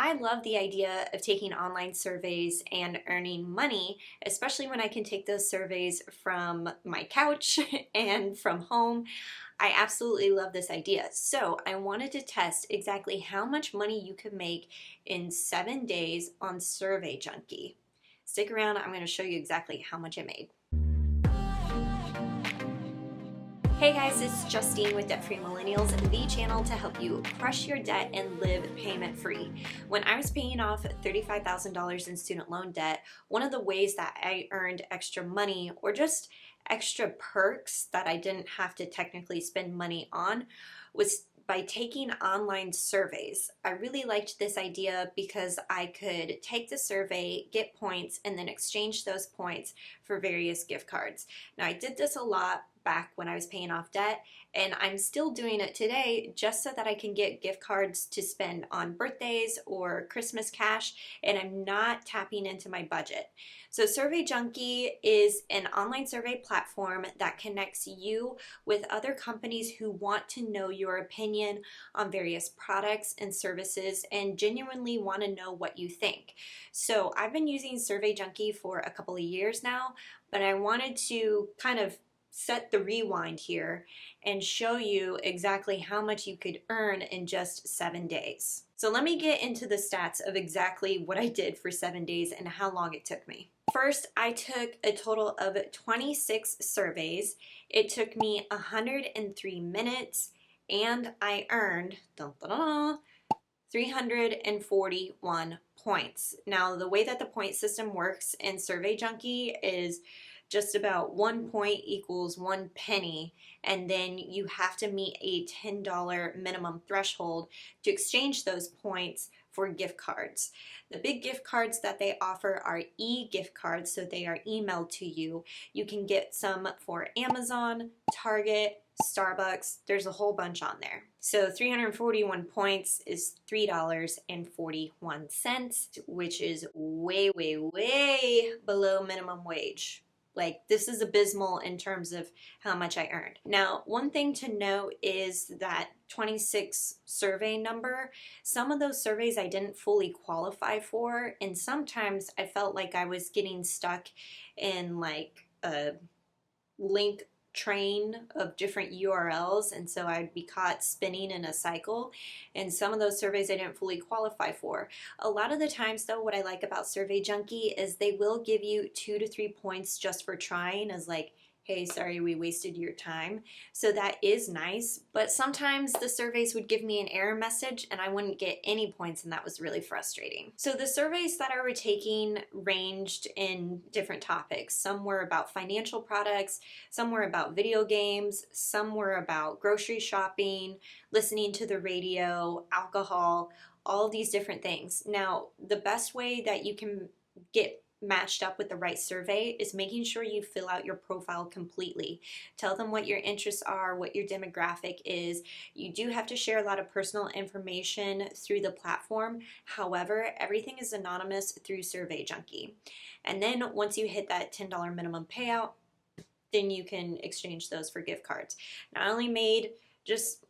I love the idea of taking online surveys and earning money, especially when I can take those surveys from my couch and from home. I absolutely love this idea. So I wanted to test exactly how much money you could make in 7 days on Survey Junkie. Stick around, I'm going to show you exactly how much I made. Hey guys, it's Justine with Debt Free Millennials, the channel to help you crush your debt and live payment free. When I was paying off $35,000 in student loan debt, one of the ways that I earned extra money or just extra perks that I didn't have to technically spend money on was by taking online surveys. I really liked this idea because I could take the survey, get points, and then exchange those points for various gift cards. Now I did this a lot back when I was paying off debt, and I'm still doing it today just so that I can get gift cards to spend on birthdays or Christmas cash, and I'm not tapping into my budget. So Survey Junkie is an online survey platform that connects you with other companies who want to know your opinion on various products and services and genuinely want to know what you think. So I've been using Survey Junkie for a couple of years now, but I wanted to kind of set the rewind here and show you exactly how much you could earn in just 7 days. So let me get into the stats of exactly what I did for 7 days and how long it took me. First, I took a total of 26 surveys. It took me 103 minutes and I earned 341 points. Now, the way that the point system works in Survey Junkie is just about 1 point equals 1 penny, and then you have to meet a $10 minimum threshold to exchange those points for gift cards. The big gift cards that they offer are e-gift cards, so they are emailed to you. You can get some for Amazon, Target, Starbucks. There's a whole bunch on there. So 341 points is $3.41, which is way, way, way below minimum wage. Like, this is abysmal in terms of how much I earned. Now, one thing to note is that 26 survey number, some of those surveys I didn't fully qualify for, and sometimes I felt like I was getting stuck in like a link train of different URLs, and so I'd be caught spinning in a cycle, and some of those surveys I didn't fully qualify for. A lot of the times though, what I like about Survey Junkie is they will give you 2 to 3 points just for trying, as like, hey, sorry we wasted your time. So that is nice, but sometimes the surveys would give me an error message and I wouldn't get any points, and that was really frustrating. So the surveys that I were taking ranged in different topics. Some were about financial products, some were about video games, some were about grocery shopping, listening to the radio, alcohol, all these different things. Now, the best way that you can get matched up with the right survey is making sure you fill out your profile completely. Tell them what your interests are, what your demographic is. You do have to share a lot of personal information through the platform. However, everything is anonymous through Survey Junkie. And then once you hit that $10 minimum payout, then you can exchange those for gift cards. Now, I only made just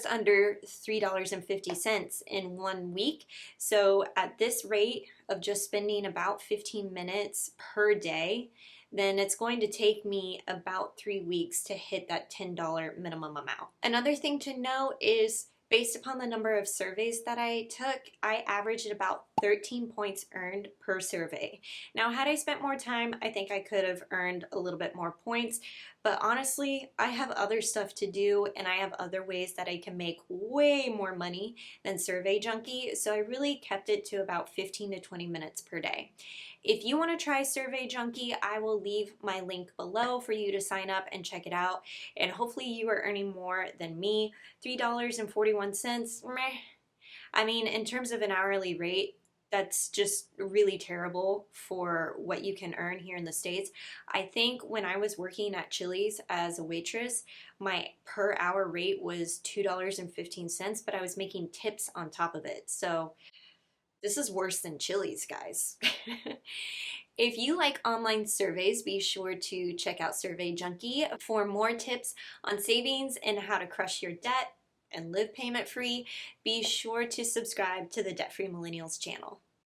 under $3.50 in 1 week. So at this rate of just spending about 15 minutes per day, then it's going to take me about 3 weeks to hit that $10 minimum amount. Another thing to note is, based upon the number of surveys that I took, I averaged about 13 points earned per survey. Now, had I spent more time, I think I could have earned a little bit more points, but honestly, I have other stuff to do and I have other ways that I can make way more money than Survey Junkie, so I really kept it to about 15 to 20 minutes per day. If you want to try Survey Junkie, I will leave my link below for you to sign up and check it out, and hopefully you are earning more than me. $3.41, meh. I mean, in terms of an hourly rate, that's just really terrible for what you can earn here in the States. I think when I was working at Chili's as a waitress, my per hour rate was $2.15, but I was making tips on top of it. So this is worse than Chili's, guys. If you like online surveys, be sure to check out Survey Junkie for more tips on savings and how to crush your debt. and live payment free, be sure to subscribe to the Debt Free Millennials channel.